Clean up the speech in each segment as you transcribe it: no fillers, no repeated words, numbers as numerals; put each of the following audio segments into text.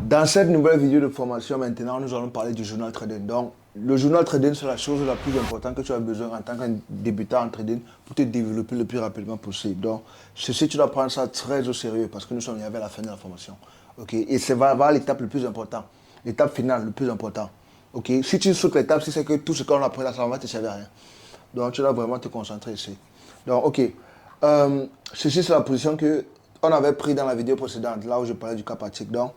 Dans cette nouvelle vidéo de formation, maintenant, nous allons parler du journal trading. Donc, le journal trading, c'est la chose la plus importante que tu as besoin en tant que débutant en trading pour te développer le plus rapidement possible. Donc, ceci, tu dois prendre ça très au sérieux parce que nous sommes arrivés à la fin de la formation. Ok? Et c'est va l'étape le plus important, l'étape finale le plus important. Ok? Si tu sautes l'étape, si c'est que tout ce qu'on a appris là, ça ne va te servir à rien. Donc, tu dois vraiment te concentrer ici. Donc, ok. Ceci, c'est la position que on avait pris dans la vidéo précédente, là où je parlais du cas pratique. Donc,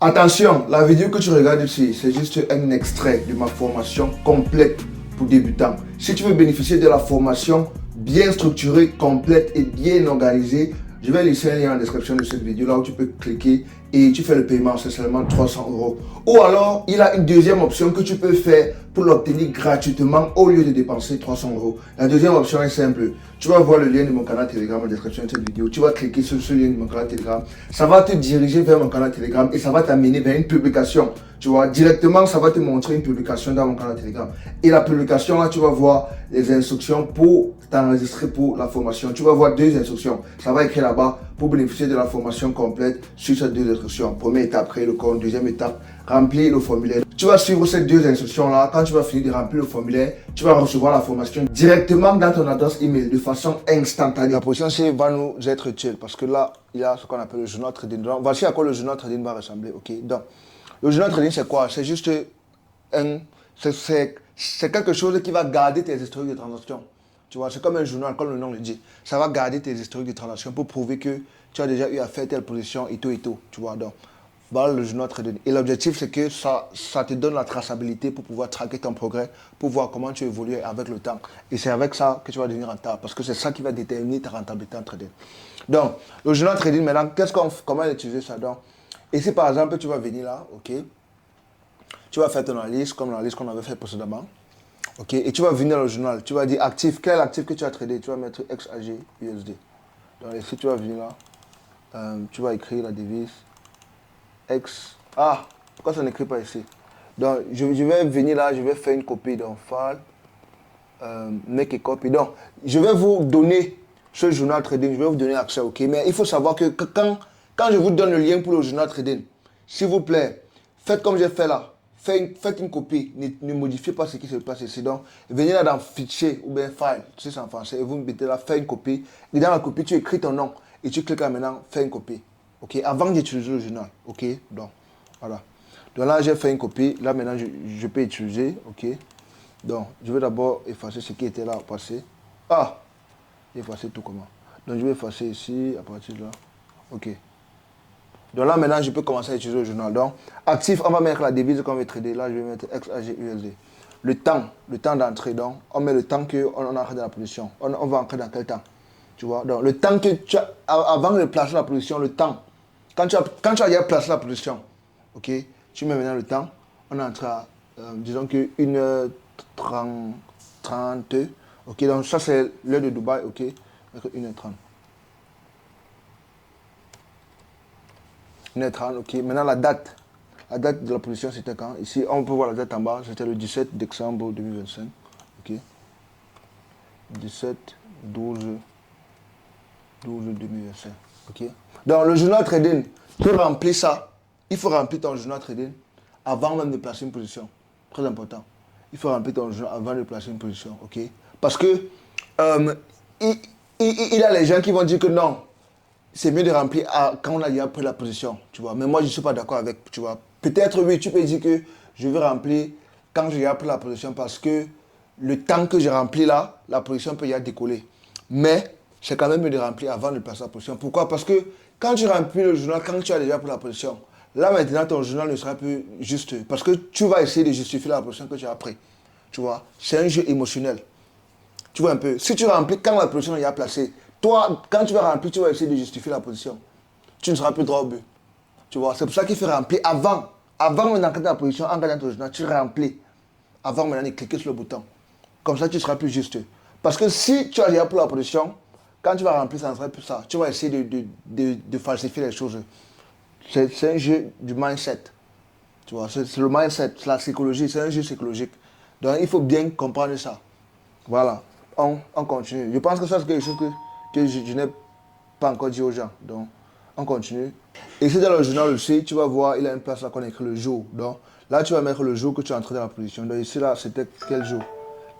attention, la vidéo que tu regardes ici, c'est juste un extrait de ma formation complète pour débutants. Si tu veux bénéficier de la formation bien structurée, complète et bien organisée, je vais laisser un lien en description de cette vidéo là où tu peux cliquer et tu fais le paiement, c'est seulement 300 €. Ou alors, il y a une deuxième option que tu peux faire pour l'obtenir gratuitement au lieu de dépenser 300 €. La deuxième option est simple. Tu vas voir le lien de mon canal Telegram en description de cette vidéo. Tu vas cliquer sur ce lien de mon canal Telegram. Ça va te diriger vers mon canal Telegram et ça va t'amener vers une publication. Tu vois, directement, ça va te montrer une publication dans mon canal Telegram. Et la publication, là, tu vas voir les instructions pour t'enregistrer pour la formation. Tu vas voir deux instructions. Ça va écrire là-bas pour bénéficier de la formation complète sur ces deux instructions. Première étape, créer le compte. Deuxième étape, remplir le formulaire. Tu vas suivre ces deux instructions-là. Quand tu vas finir de remplir le formulaire, tu vas recevoir la formation directement dans ton adresse email de façon instantanée. La position C va nous être utile parce que là, il y a ce qu'on appelle le journal trading. Donc, voici à quoi le journal trading va ressembler. Ok, donc, le journal trading, c'est quoi? C'est juste c'est quelque chose qui va garder tes historiques de transaction. Tu vois, c'est comme un journal, comme le nom le dit. Ça va garder tes historiques de transaction pour prouver que tu as déjà eu à faire telle position et tout et tout. Tu vois, donc, voilà le journal trading. Et l'objectif, c'est que ça te donne la traçabilité pour pouvoir traquer ton progrès, pour voir comment tu évolues avec le temps. Et c'est avec ça que tu vas devenir rentable, parce que c'est ça qui va déterminer ta rentabilité en trading. Donc, le journal trading, maintenant, comment utiliser ça? Donc, ici, par exemple, tu vas venir là, ok? Tu vas faire ton analyse, comme l'analyse qu'on avait fait précédemment. Ok, et tu vas venir dans le journal, tu vas dire actif, quel actif que tu as tradé, tu vas mettre XAG USD. Donc ici tu vas venir là, tu vas écrire la devise X. Ah, pourquoi ça n'écrit pas ici? Donc je vais venir là, je vais faire une copie dans file, make a copy. Donc je vais vous donner ce journal trading, je vais vous donner accès, ok? Mais il faut savoir que quand je vous donne le lien pour le journal trading, s'il vous plaît, faites comme j'ai fait là. Faites une copie, ne modifiez pas ce qui se passe ici. Donc, venez là dans fichier ou bien file, si c'est en français, et vous mettez là, faites une copie. Et dans la copie, tu écris ton nom et tu cliques là maintenant, fais une copie. Ok, avant d'utiliser le journal. Ok, donc, voilà. Donc là, j'ai fait une copie. Là, maintenant, je peux utiliser. Ok, donc, je vais d'abord effacer ce qui était là au passé. Ah, j'ai effacé tout comment. Donc, je vais effacer ici, à partir de là. Ok. Donc là, maintenant, je peux commencer à utiliser le journal. Donc, actif, on va mettre la devise qu'on veut trader. Là, je vais mettre XAG USD. Le temps d'entrée. Donc, on met le temps qu'on entre dans la position. On va entrer dans quel temps? Tu vois? Donc, le temps que tu as, avant de placer la position, le temps. Quand tu as déjà placé la position, ok, tu mets maintenant le temps. On entre à, disons que 1h30. Ok, donc ça, c'est l'heure de Dubaï. Ok, 1h30. 1h30, ok. Maintenant, la date. La date de la position, c'était quand? Ici, on peut voir la date en bas. C'était le 17 décembre 2025. Ok. 17, 12, 2025. Ok. Donc, le journal trading, tu remplis ça. Il faut remplir ton journal trading avant même de placer une position. Très important. Il faut remplir ton journal avant de placer une position. Ok. Parce que il y a les gens qui vont dire que non, c'est mieux de remplir quand on a déjà pris la position, tu vois. Mais moi, je ne suis pas d'accord avec, tu vois. Peut-être, oui, tu peux dire que je veux remplir quand j'ai déjà pris la position parce que le temps que j'ai rempli là, la position peut y avoir décoller. Mais c'est quand même mieux de remplir avant de passer la position. Pourquoi? Parce que quand tu remplis le journal, quand tu as déjà pris la position, là maintenant, ton journal ne sera plus juste. Parce que tu vas essayer de justifier la position que tu as pris. Tu vois, c'est un jeu émotionnel. Tu vois un peu. Si tu remplis quand la position est placée, toi, quand tu vas remplir, tu vas essayer de justifier la position. Tu ne seras plus droit au but. Tu vois, c'est pour ça qu'il faut remplir avant. Avant d'entrer dans la position, en gagnant ton journal, tu remplis. Avant maintenant de cliquer sur le bouton. Comme ça, tu seras plus juste. Parce que si tu as déjà pris la position, quand tu vas remplir, ça ne sera plus ça. Tu vas essayer de falsifier les choses. C'est un jeu du mindset. Tu vois, c'est le mindset, c'est la psychologie, c'est un jeu psychologique. Donc, il faut bien comprendre ça. Voilà, on continue. Je pense que ça, c'est quelque chose que je n'ai pas encore dit aux gens. Donc, On continue. Et c'est dans le journal aussi, tu vas voir, il a une place là qu'on a écrit le jour. Donc, là, tu vas mettre le jour que tu es entré dans la position. Donc, ici, là, c'était quel jour?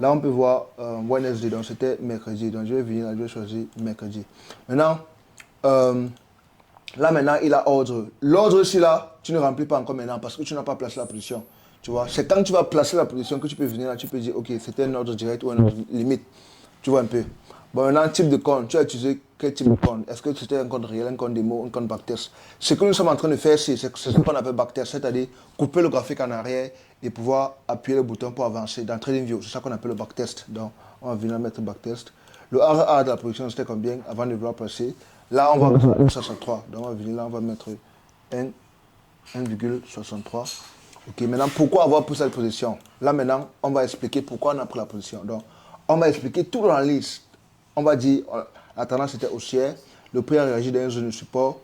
Là, on peut voir Wednesday, donc c'était mercredi. Donc, je vais venir là, je vais choisir mercredi. Maintenant, là, maintenant, il a ordre. L'ordre ici, là, tu ne remplis pas encore maintenant parce que tu n'as pas placé la position. Tu vois, c'est quand tu vas placer la position que tu peux venir là, tu peux dire, ok, c'était un ordre direct ou un ordre limite. Tu vois un peu. Bon, maintenant, type de compte, tu as utilisé quel type de compte? Est-ce que c'était un compte réel, un compte démo, un compte backtest? Ce que nous sommes en train de faire ici, c'est ce qu'on appelle backtest, c'est-à-dire couper le graphique en arrière et pouvoir appuyer le bouton pour avancer dans TradingView. C'est ça qu'on appelle le backtest. Donc, on va venir mettre backtest. Le RR de la position, c'était combien avant de vouloir passer? Là, on va mettre 1,63. Donc, on va venir là, on va mettre 1,63. Ok, maintenant, pourquoi avoir pris cette position? Là, maintenant, on va expliquer pourquoi on a pris la position. Donc, on va expliquer tout dans la liste. On va dire, la tendance était haussière, le prix a réagi dans une zone de support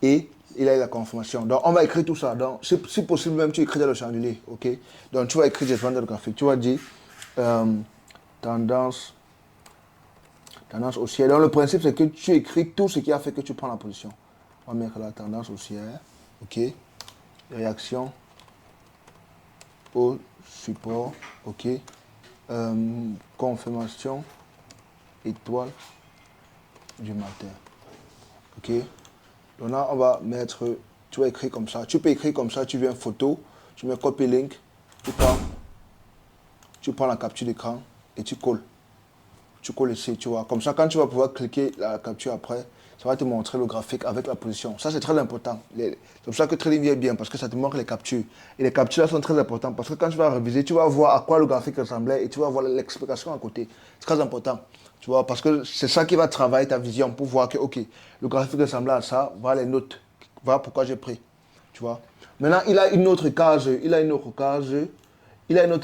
et il a eu la confirmation. Donc, on va écrire tout ça. Donc, si possible, même tu écris dans le chandelier. Ok? Donc, tu vas écrire directement dans le graphique. Tu vas dire tendance haussière. Donc, le principe, c'est que tu écris tout ce qui a fait que tu prends la position. On va mettre la tendance haussière. Ok? Réaction au support. Ok? Confirmation étoile du matin. Ok? Donc là, on va mettre, tu vas écrire comme ça. Tu peux écrire comme ça, tu viens photo, tu mets copy link, tu prends la capture d'écran et tu colles. Tu colles ici, tu vois. Comme ça, quand tu vas pouvoir cliquer la capture après, ça va te montrer le graphique avec la position. Ça, c'est très important. C'est pour ça que TradingView est bien, parce que ça te montre les captures. Et les captures là sont très importantes, parce que quand tu vas réviser, tu vas voir à quoi le graphique ressemblait et tu vas voir l'explication à côté. C'est très important. Tu vois, parce que c'est ça qui va travailler ta vision pour voir que, ok, le graphique ressemblait à ça, voilà les notes, voilà pourquoi j'ai pris. Tu vois. Maintenant, il a une autre case, il a une autre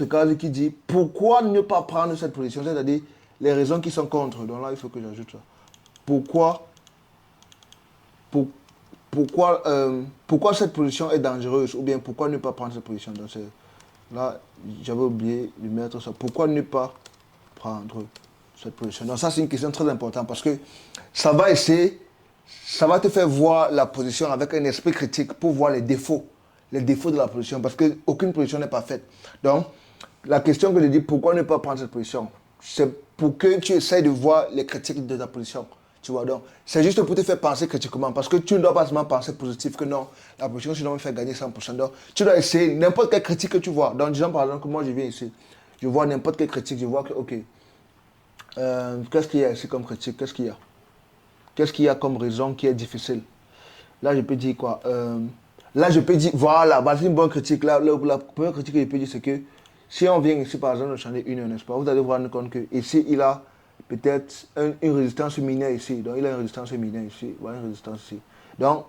case qui dit pourquoi ne pas prendre cette position, c'est-à-dire les raisons qui sont contre. Donc là, il faut que j'ajoute ça. Pourquoi, pour- pourquoi cette position est dangereuse ou bien pourquoi ne pas prendre cette position. Donc là, j'avais oublié de mettre ça. Pourquoi ne pas prendre cette position? Donc ça, c'est une question très importante parce que ça va essayer, ça va te faire voir la position avec un esprit critique pour voir les défauts de la position parce qu'aucune position n'est parfaite. Donc, la question que je dis, pourquoi ne pas prendre cette position? C'est pour que tu essaies de voir les critiques de ta position. Tu vois, donc, c'est juste pour te faire penser critiquement parce que tu ne dois pas seulement penser positif que non, la position, sinon, me fait gagner 100%. Donc, tu dois essayer n'importe quelle critique que tu vois. Donc, disons par exemple que moi, je viens ici, je vois n'importe quelle critique, je vois que, ok, qu'est-ce qu'il y a ici comme critique? Qu'est-ce qu'il y a? Qu'est-ce qu'il y a comme raison qui est difficile? Là, je peux dire quoi? Là, je peux dire, voilà, c'est une bonne critique. Là, la première critique que je peux dire, c'est que si on vient ici, par exemple, de changer une, n'est-ce pas? Vous allez vous rendre compte que ici, il a peut-être une résistance mineure ici. Donc, il a une résistance mineure ici. Voilà, une résistance ici. Donc,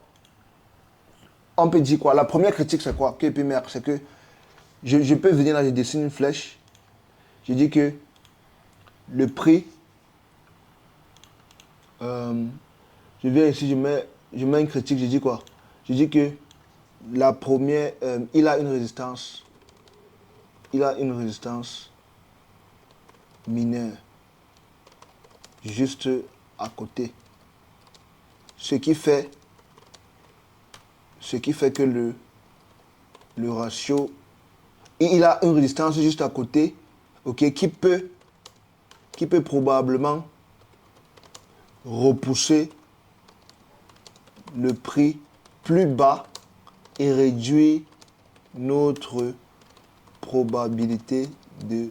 on peut dire quoi? La première critique, c'est quoi? Que je peux mettre, c'est que je peux venir là, je dessine une flèche. Je dis que le prix, euh, je viens ici, je mets une critique, je dis quoi? Je dis que la première, il a une résistance mineure juste à côté. Ce qui fait que le ratio, il a une résistance juste à côté, ok, qui peut probablement repousser le prix plus bas et réduire notre probabilité de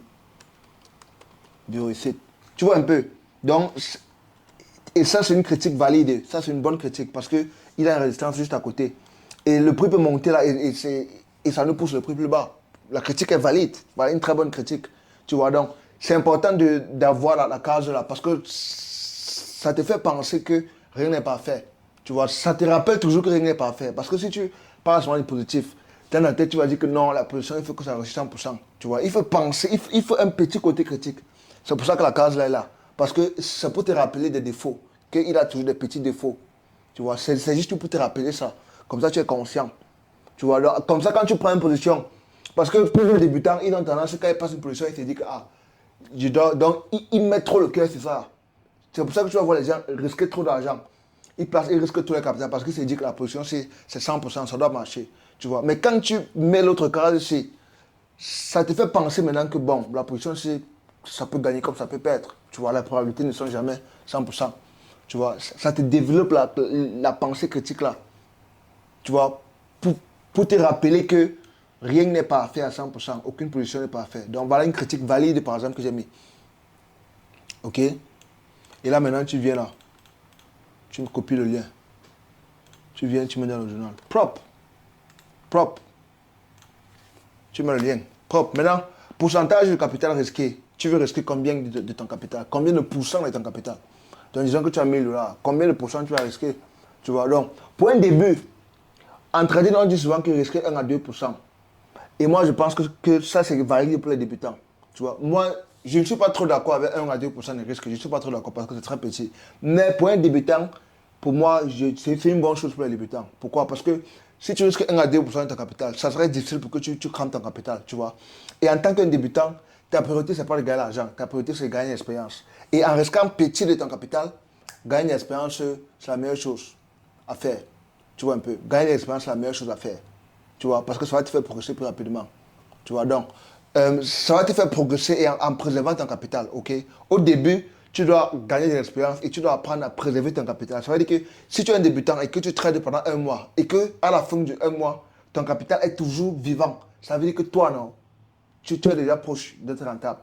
réussite. Tu vois un peu? Donc, et ça, c'est une critique valide. Ça, c'est une bonne critique parce qu'il a une résistance juste à côté. Et le prix peut monter là et ça nous pousse le prix plus bas. La critique est valide. Voilà, une très bonne critique. Tu vois, donc, c'est important d'avoir la case là parce que ça te fait penser que rien n'est parfait. Tu vois, ça te rappelle toujours que rien n'est parfait. Parce que si tu parles seulement du positif, dans la tête, tu vas dire que non, la position, il faut que ça réussisse 100%. Tu vois, il faut penser, il faut un petit côté critique. C'est pour ça que la case là est là. Parce que ça peut te rappeler des défauts, qu'il a toujours des petits défauts. Tu vois, c'est juste pour te rappeler ça. Comme ça, tu es conscient. Tu vois, alors, comme ça, quand tu prends une position, parce que pour les débutants, ils ont tendance, quand ils passent une position, ils se disent que, ah, donc, ils mettent trop le cœur sur ça. C'est pour ça que tu vas voir les gens risquer trop d'argent. il risque tous les capitaux parce qu'il s'est dit que la position, c'est 100%, ça doit marcher. Tu vois. Mais quand tu mets l'autre case ici, ça te fait penser maintenant que bon, la position, ça peut gagner comme ça peut perdre. Tu vois, les probabilités ne sont jamais 100%. Tu vois, ça te développe la pensée critique là. Tu vois, pour te rappeler que rien n'est parfait à 100%, aucune position n'est parfaite. Donc voilà une critique valide, par exemple, que j'ai mis. Ok? Et là, maintenant, tu viens là. Tu me copies le lien. Tu viens, tu mets dans le journal. Propre. Propre. Tu mets le lien. Propre. Maintenant, pourcentage de capital risqué. Tu veux risquer combien de ton capital? Combien de pourcents de ton capital? Donc, disons que tu as 1000 $. Combien de pourcents tu vas risquer? Tu vois, donc, pour un début, en trading, on dit souvent que risquer 1 à 2%. Et moi, je pense que ça, c'est valide pour les débutants. Tu vois, moi, je ne suis pas trop d'accord avec 1 à 2% de risque. Je ne suis pas trop d'accord parce que c'est très petit. Mais pour un débutant, pour moi, c'est une bonne chose pour les débutants. Pourquoi? Parce que si tu risques 1 à 2% de ton capital, ça serait difficile pour que tu crames ton capital. Tu vois. Et en tant qu'un débutant, ta priorité, ce n'est pas de gagner l'argent. Ta priorité, c'est de gagner l'expérience. Et en risquant petit de ton capital, gagner l'expérience, c'est la meilleure chose à faire. Tu vois un peu. Gagner l'expérience, c'est la meilleure chose à faire. Tu vois, parce que ça va te faire progresser plus rapidement. Tu vois, donc, ça va te faire progresser et en préservant ton capital, ok? Au début, tu dois gagner de l'expérience et tu dois apprendre à préserver ton capital. Ça veut dire que si tu es un débutant et que tu trades pendant un mois et que à la fin du un mois, ton capital est toujours vivant, ça veut dire que toi, non, tu es déjà proche d'être rentable.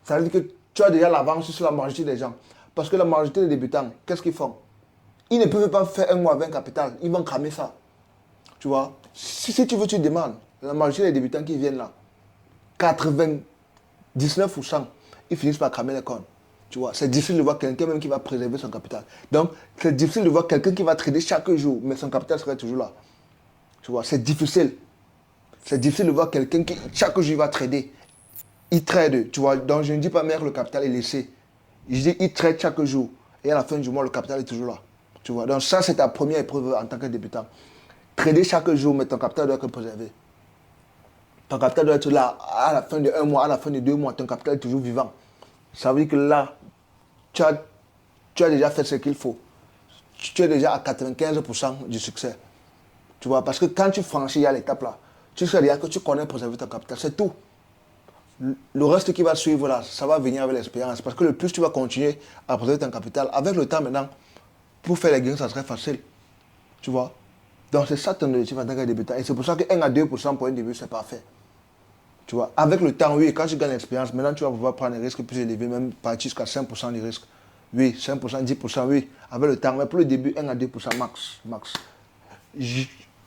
Ça veut dire que tu as déjà l'avance sur la majorité des gens. Parce que la majorité des débutants, qu'est-ce qu'ils font? Ils ne peuvent pas faire un mois avec un capital. Ils vont cramer ça. Tu vois, si tu veux, tu demandes. La majorité des débutants qui viennent là, 99%, ils finissent par cramer les cornes. Tu vois, c'est difficile de voir quelqu'un même qui va préserver son capital. Donc, c'est difficile de voir quelqu'un qui va trader chaque jour, mais son capital serait toujours là. Tu vois, c'est difficile. C'est difficile de voir quelqu'un qui, chaque jour, il va trader. Il trade, tu vois. Donc, je ne dis pas, merde, le capital est laissé. Je dis, il trade chaque jour. Et à la fin du mois, le capital est toujours là. Tu vois, donc ça, c'est ta première épreuve en tant que débutant. Trader chaque jour, mais ton capital doit être préservé. Ton capital doit être là à la fin de un mois, à la fin de 2 mois, ton capital est toujours vivant. Ça veut dire que là, tu as, tu as déjà fait ce qu'il faut. Tu es déjà à 95% du succès. Tu vois, parce que quand tu franchis à l'étape là, tu sais déjà que tu connais préserver ton capital. C'est tout. Le reste qui va suivre là, ça va venir avec l'expérience. Parce que le plus tu vas continuer à préserver ton capital, avec le temps maintenant, pour faire les gains, ça serait facile. Tu vois. Donc c'est ça ton objectif en tant que débutant. Et c'est pour ça que 1 à 2% pour un début, c'est parfait. Tu vois, avec le temps, oui, quand tu gagnes l'expérience, maintenant tu vas pouvoir prendre des risques plus élevés, même partir jusqu'à 5% de risque. Oui, 5%, 10%, oui, avec le temps. Mais pour le début, 1 à 2% max. Max. Je,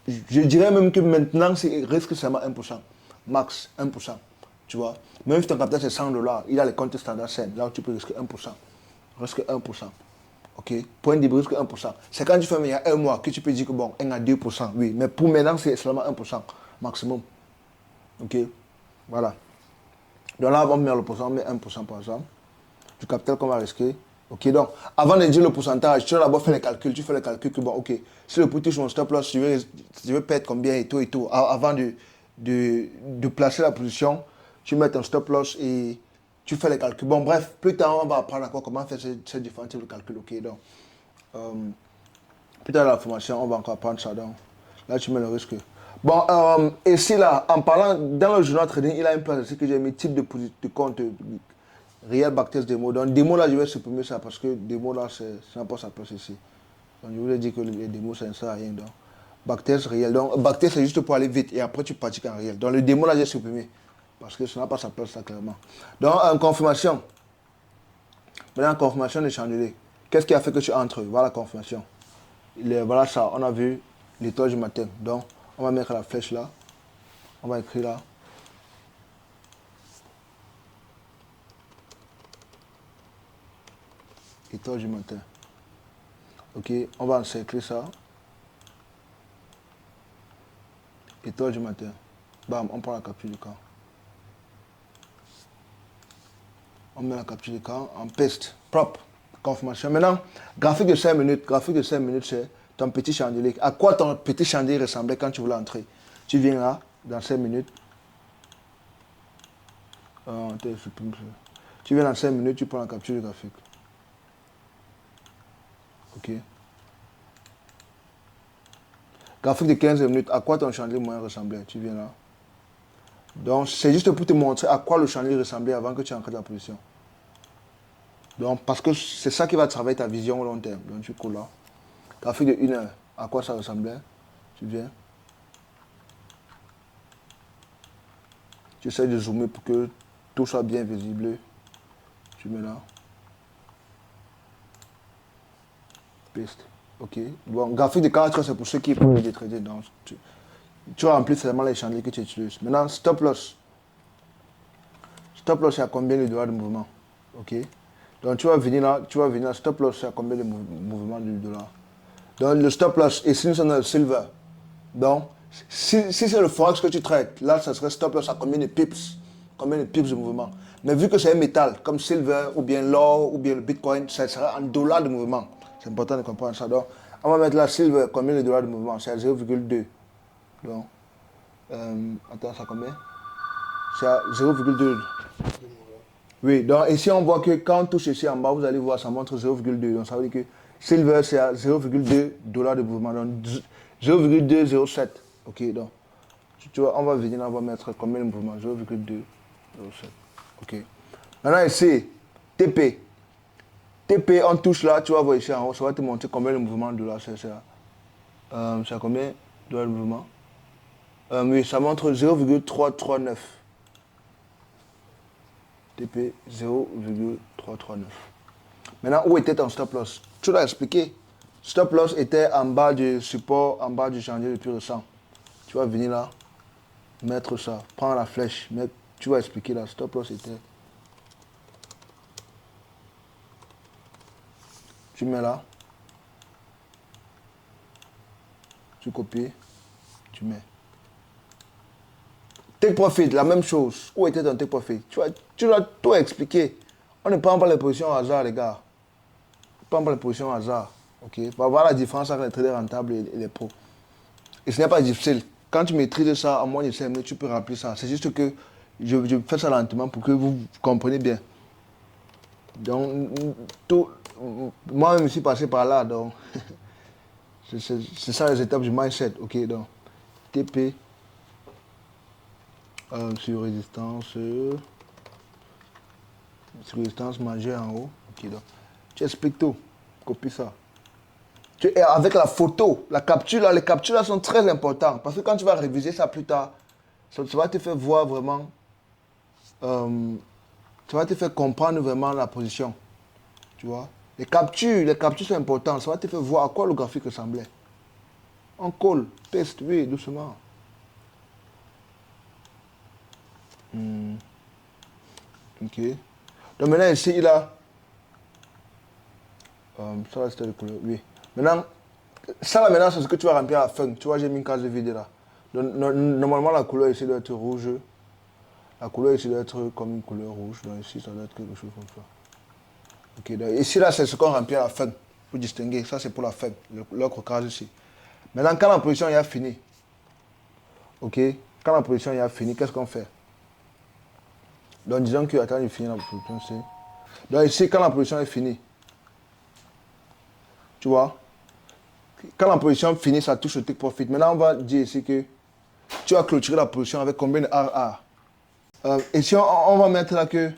je dirais même que maintenant, c'est risque seulement 1%. Max, 1%. Tu vois, même si ton capital c'est 100 $, il a les comptes standards sains, là où tu peux risquer 1%. Risque 1%. Ok, point de début, risque 1%. C'est quand tu fais il y a un mois que tu peux dire que bon, 1 à 2%, oui. Mais pour maintenant, c'est seulement 1% maximum. Ok, voilà. Donc là, on met le pourcentage, on met 1% par exemple, du capital qu'on va risquer. Ok, donc avant de dire le pourcentage, tu vas d'abord faire les calculs. Tu fais les calculs que bon, ok, si le prix touche mon stop loss, je veux perdre combien et tout et tout. Avant de placer la position, tu mets ton stop loss et tu fais les calculs. Bon, bref, plus tard, on va apprendre encore comment faire ces différents types de calculs. Ok, donc, euh, plus tard dans la formation, on va encore apprendre ça. Donc, là, tu mets le risque. Bon, ici, là, en parlant, dans le journal trading, il a une place aussi que j'ai mis type de compte réel backtest démo. Donc, démo, là, je vais supprimer ça parce que démo, là, ça n'a pas sa place ici. Donc, je vous ai dit que les démos, ça ne sert à rien. Donc, backtest réel. Donc, backtest, c'est juste pour aller vite et après, tu pratiques en réel. Donc, le démo, là, j'ai supprimé parce que ça n'a pas sa place, ça, clairement. Donc, en confirmation. Maintenant, confirmation de chandelier. Qu'est-ce qui a fait que tu entres? Voilà la confirmation. Voilà ça, on a vu l'étoile du matin. Donc, on va mettre la flèche là. On va écrire là. Étoile du matin. Ok, on va encercler ça. Étoile du matin. Bam, on prend la capture du camp. On met la capture du camp en paste. Propre. Confirmation. Maintenant, graphique de 5 minutes. Graphique de 5 minutes, c'est ton petit chandelier. À quoi ton petit chandelier ressemblait quand tu voulais entrer? Tu viens là, dans 5 minutes. Tu viens dans 5 minutes, tu prends la capture du graphique. Ok. Graphique de 15 minutes, à quoi ton chandelier moyen ressemblait? Tu viens là. Donc, c'est juste pour te montrer à quoi le chandelier ressemblait avant que tu entres dans la position. Donc, parce que c'est ça qui va travailler ta vision au long terme. Donc, tu colles là. Graphique de 1 heure, à quoi ça ressemblait? Tu viens. Tu essaies de zoomer pour que tout soit bien visible. Tu mets là. Piste. OK. Bon, graphique de 4 heures, c'est pour ceux qui peuvent des trader. Donc, tu remplis seulement les chandeliers que tu utilises. Maintenant, stop loss. Stop loss, c'est à combien de dollars de mouvement? OK. Donc, tu vas venir là, stop loss, c'est à combien de mouvements du dollar? Donc, le stop loss, ici, nous sommes dans le silver. Donc, si c'est le forex que tu traites, là, ça serait stop loss à combien de pips? Combien de pips de mouvement? Mais vu que c'est un métal, comme silver, ou bien l'or, ou bien le bitcoin, ça sera en dollars de mouvement. C'est important de comprendre ça. Donc, on va mettre là, silver, combien de dollars de mouvement? C'est à 0,2. Donc, attends, ça combien? C'est à 0,2. Oui, donc ici on voit que quand on touche ici en bas, vous allez voir, ça montre 0,2. Donc ça veut dire que silver c'est à 0,2 dollars de mouvement. Donc 0,207. Ok, donc tu vois, on va venir là, on va mettre combien de mouvements? 0,207. Ok. Maintenant ici, TP. TP, on touche là, tu vas voir ici en haut, ça va te montrer combien de mouvements de dollars c'est. C'est à combien de dollars de mouvement? Oui, ça montre 0,339. TP 0,339. Maintenant, où était ton stop loss? Tu l'as expliqué. Stop loss était en bas du support, en bas du chandelier le plus récent. Tu vas venir là, mettre ça, prendre la flèche, tu vas expliquer là. Stop loss était. Tu mets là, tu copies, tu mets. Take profit, la même chose. Où était ton take profit? Tu dois tout expliquer. On ne prend pas les positions au hasard, les gars. On ne prend pas les positions au hasard. Ok? On va voir la différence entre les traders rentables et les pros. Et ce n'est pas difficile. Quand tu maîtrises ça en moins de 5 minutes, tu peux remplir ça. C'est juste que je fais ça lentement pour que vous compreniez bien. Donc, moi-même, je suis passé par là. Donc, c'est ça les étapes du mindset. Ok? Donc, TP. Sur résistance majeure en haut. Ok, donc tu expliques tout. Copie ça. Et avec la photo, la capture, là, les captures là sont très importantes. Parce que quand tu vas réviser ça plus tard, ça va te faire voir vraiment. Ça va te faire comprendre vraiment la position. Tu vois. Les captures sont importantes. Ça va te faire voir à quoi le graphique ressemblait. On colle, peste, oui, doucement. Ok. Donc maintenant ici, il a... ça c'était le couleur, oui. Maintenant, ça là maintenant c'est ce que tu vas remplir à la fin. Tu vois, j'ai mis une case vide là. Donc, normalement la couleur ici doit être rouge. La couleur ici doit être comme une couleur rouge. Donc ici ça doit être quelque chose comme ça. Ok, donc ici là c'est ce qu'on remplit à la fin. Pour distinguer, ça c'est pour la fin. L'autre case ici. Maintenant quand la position est finie. Ok, quand la position est finie, qu'est-ce qu'on fait? Donc disons que, attends, il finit la position ici. Donc ici, quand la position est finie, tu vois, quand la position finit, ça touche le take profit. Maintenant, on va dire ici que tu as clôturé la position avec combien de RR. Ici, on va mettre là que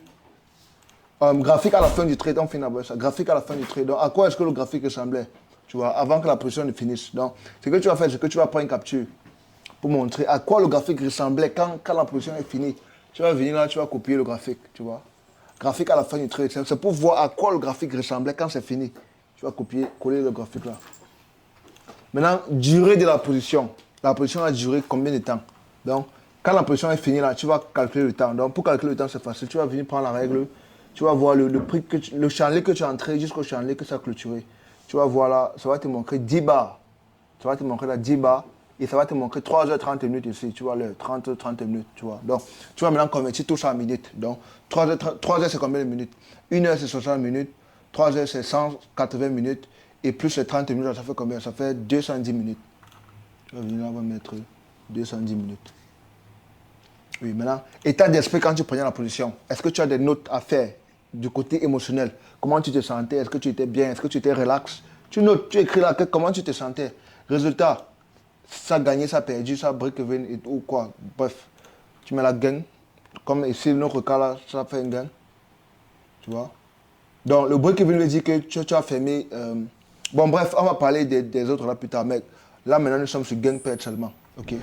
graphique à la fin du trade, on finit avec ça. Graphique à la fin du trade. Donc, à quoi est-ce que le graphique ressemblait? Tu vois, avant que la position ne finisse. Donc, ce que tu vas faire, c'est que tu vas prendre une capture pour montrer à quoi le graphique ressemblait quand la position est finie. Tu vas venir là, tu vas copier le graphique, tu vois. Graphique à la fin du trade. C'est pour voir à quoi le graphique ressemblait quand c'est fini. Tu vas copier, coller le graphique là. Maintenant, durée de la position. La position a duré combien de temps? Donc, quand la position est finie là, tu vas calculer le temps. Donc, pour calculer le temps, c'est facile. Tu vas venir prendre la règle. Tu vas voir le prix le chandelier que tu as entré jusqu'au chandelier que ça a clôturé. Tu vas voir là, ça va te montrer 10 bars. Ça va te montrer là 10 bars. Et ça va te montrer 3h30 minutes ici. Tu vois l'heure, 30 minutes. Tu vois. Donc, tu vas maintenant convertir tout ça en minutes. Donc, 3h c'est combien de minutes? 1h c'est 60 minutes. 3h c'est 180 minutes. Et plus les 30 minutes, ça fait combien? Ça fait 210 minutes. Tu vas venir là, on va mettre 210 minutes. Oui, maintenant, état d'esprit quand tu prenais la position. Est-ce que tu as des notes à faire du côté émotionnel? Comment tu te sentais? Est-ce que tu étais bien? Est-ce que tu étais relax? Tu notes, tu écris là, comment tu te sentais? Résultat, ça a gagné, ça a perdu, ça a break-even ou quoi. Bref, tu mets la gain. Comme ici, notre cas là, ça fait une gain. Tu vois. Donc, le break-even veut dire que tu as fermé. Bon, bref, on va parler des autres là plus tard. Mais là, maintenant, nous sommes sur gain perd seulement. OK.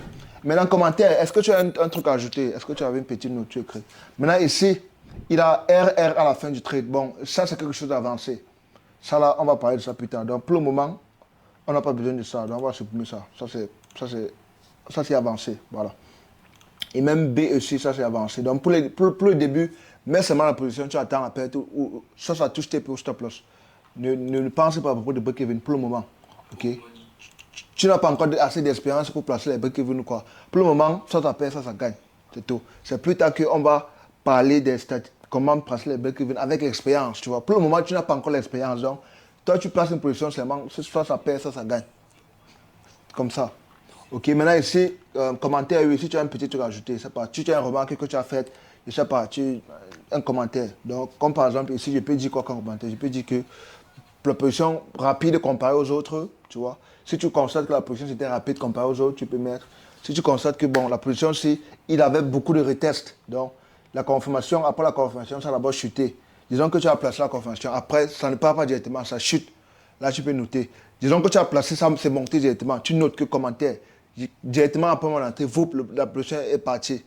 Maintenant, commentaire, est-ce que tu as un truc à ajouter? Est-ce que tu avais une petite note tu écris? Maintenant, ici, il a RR à la fin du trade. Bon, ça, c'est quelque chose d'avancé. Ça, là, on va parler de ça plus tard. Donc, pour le moment, on n'a pas besoin de ça. Donc, on va supprimer ça. Ça, c'est avancé. Voilà. Et même B aussi, ça, c'est avancé. Donc, pour le début, mets seulement la position, tu attends la perte ou ça touche tes stop loss. Ne pense pas à propos de break-even pour le moment. OK? Tu n'as pas encore assez d'expérience pour placer les break-even ou quoi. Pour le moment, ça perd, ça gagne. C'est tout. C'est plus tard qu'on va parler des comment placer les break-even avec l'expérience, tu vois. Pour le moment, tu n'as pas encore l'expérience. Donc, toi, tu places une position seulement, soit ça perd, ça gagne. Comme ça. OK, maintenant ici, commentaire, oui, si tu as un petit truc à ajouter, c'est pas, tu as une remarque que tu as faite, je sais pas, un commentaire. Donc, comme par exemple, ici, je peux dire quoi comme commentaire? Je peux dire que la position rapide comparée aux autres, tu vois. Si tu constates que la position c'était rapide comparée aux autres, tu peux mettre. Si tu constates que, bon, la position, si il avait beaucoup de retests, donc, la confirmation, après la confirmation, ça a d'abord chuté. Disons que tu as placé la confirmation, après, ça ne part pas directement, ça chute. Là, tu peux noter. Disons que tu as placé ça, c'est monté directement. Tu notes que commentaire. Directement après mon entrée, la position est partie.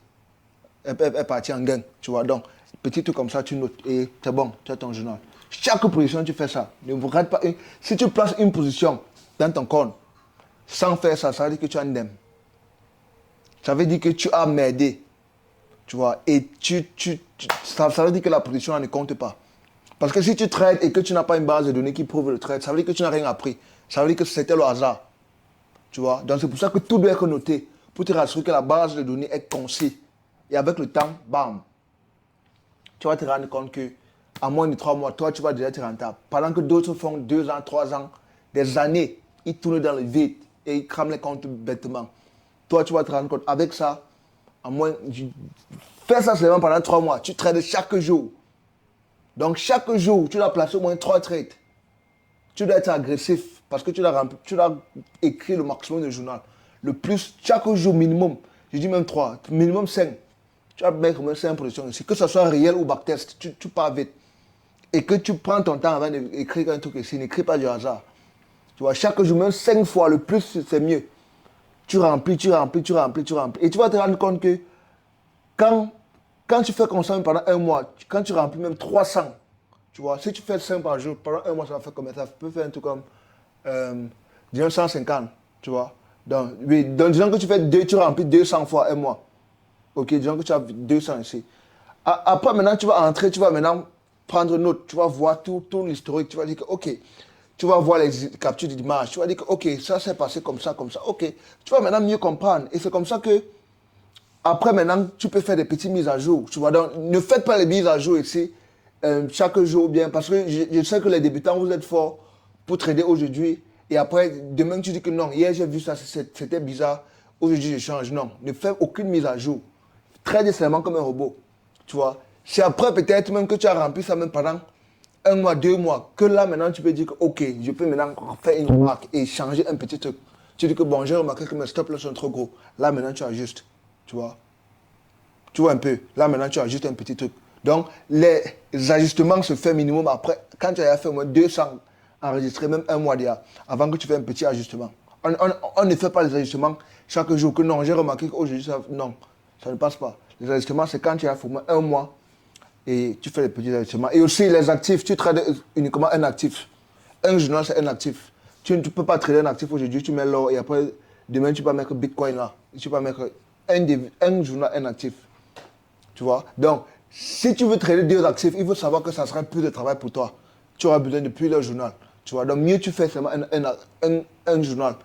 Est partie en gain, tu vois. Donc, petit truc comme ça, tu notes. Et c'est bon, tu as ton journal. Chaque position, tu fais ça. Ne vous rate pas. Si tu places une position dans ton compte, sans faire ça, ça veut dire que tu as un ndem. Ça veut dire que tu as merdé. Tu vois. Et ça veut dire que la position ne compte pas. Parce que si tu trades et que tu n'as pas une base de données qui prouve le trade, ça veut dire que tu n'as rien appris. Ça veut dire que c'était le hasard. Tu vois. Donc c'est pour ça que tout doit être noté. Pour te rassurer que la base de données est concise. Et avec le temps, bam. Tu vas te rendre compte que à moins de 3 mois, toi, tu vas déjà être rentable. Pendant que d'autres font 2 ans, 3 ans, des années, ils tournent dans le vide et ils crament les comptes bêtement. Toi, tu vas te rendre compte, avec ça, à moins, fais ça seulement pendant 3 mois. Tu trades chaque jour. Donc, chaque jour, tu dois placer au moins 3 trades. Tu dois être agressif parce que tu dois écrire le maximum de journal. Le plus, chaque jour minimum, je dis même 3, minimum 5. Tu vas mettre au moins 5 positions ici. Que ce soit réel ou backtest, tu pars vite. Et que tu prends ton temps avant d'écrire un truc ici. N'écris pas du hasard. Tu vois, chaque jour, même 5 fois, le plus, c'est mieux. Tu remplis. Et tu vas te rendre compte que quand tu fais comme ça pendant un mois, quand tu remplis même 300, tu vois, si tu fais 5 par jour, pendant un mois, ça va faire combien? Ça peut faire un truc comme, disons, 150, tu vois. Donc, oui, donc, disons que tu remplis 200 fois un mois. Ok, disons que tu as 200 ici. Après, maintenant, tu vas entrer, tu vas maintenant prendre note, tu vas voir tout l'historique, tu vas dire que, ok, tu vas voir les captures d'image, tu vas dire que, ok, ça s'est passé comme ça, ok. Tu vas maintenant mieux comprendre. Et c'est comme ça que, après, maintenant, tu peux faire des petites mises à jour. Tu vois, donc, ne faites pas les mises à jour ici chaque jour bien. Parce que je sais que les débutants, vous êtes forts pour trader aujourd'hui. Et après, demain, tu dis que non, hier, j'ai vu ça, c'était bizarre. Aujourd'hui, je change. Non, ne fais aucune mise à jour. Trade seulement comme un robot. Tu vois. C'est après, peut-être même que tu as rempli ça même pendant 1 mois, 2 mois. Que là, maintenant, tu peux dire que, ok, je peux maintenant faire une remarque et changer un petit truc. Tu dis que, bon, j'ai remarqué que mes stop loss sont trop gros. Là, maintenant, tu ajustes. Tu vois. Tu vois un peu. Là, maintenant, tu ajustes un petit truc. Donc, les ajustements se font minimum après. Quand tu as fait au moins 200 enregistrés, même un mois déjà, avant que tu fasses un petit ajustement. On ne fait pas les ajustements chaque jour. Que non, j'ai remarqué qu'aujourd'hui, non, ça ne passe pas. Les ajustements, c'est quand tu as fait au moins un mois et tu fais les petits ajustements. Et aussi, les actifs, tu trades uniquement un actif. Un journal, c'est un actif. Tu ne peux pas trader un actif aujourd'hui, tu mets l'or et après, demain, tu peux mettre Bitcoin là. Tu peux mettre un journal, un actif. Tu vois. Donc, si tu veux trader 2 actifs, il faut savoir que ça sera plus de travail pour toi. Tu auras besoin de plusieurs journaux. Tu vois. Donc, mieux tu fais seulement un journal.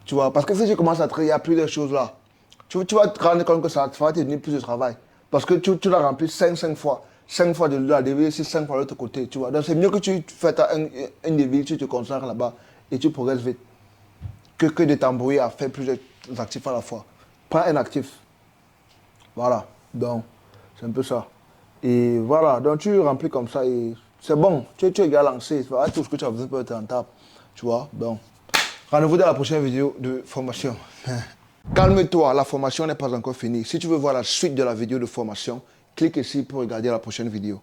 Tu vois. Parce que si tu commences à trader, il y a plusieurs choses là. Tu vas te rendre compte que ça va te donner plus de travail. Parce que tu l'as rempli 5 fois. 5 fois de la devise, c'est 5 fois de l'autre côté. Tu vois. Donc, c'est mieux que tu fais un devise, tu te concentres là-bas et tu progresses vite. Que de t'embrouiller à faire plusieurs actifs à la fois. Prends un actif. Voilà. Donc, c'est un peu ça. Et voilà, donc tu remplis comme ça et c'est bon. Tu es déjà lancé. Tout ce que tu as besoin pour être rentable. Tu vois, donc, Rendez-vous dans la prochaine vidéo de formation. Calme-toi, la formation n'est pas encore finie. Si tu veux voir la suite de la vidéo de formation, clique ici pour regarder la prochaine vidéo.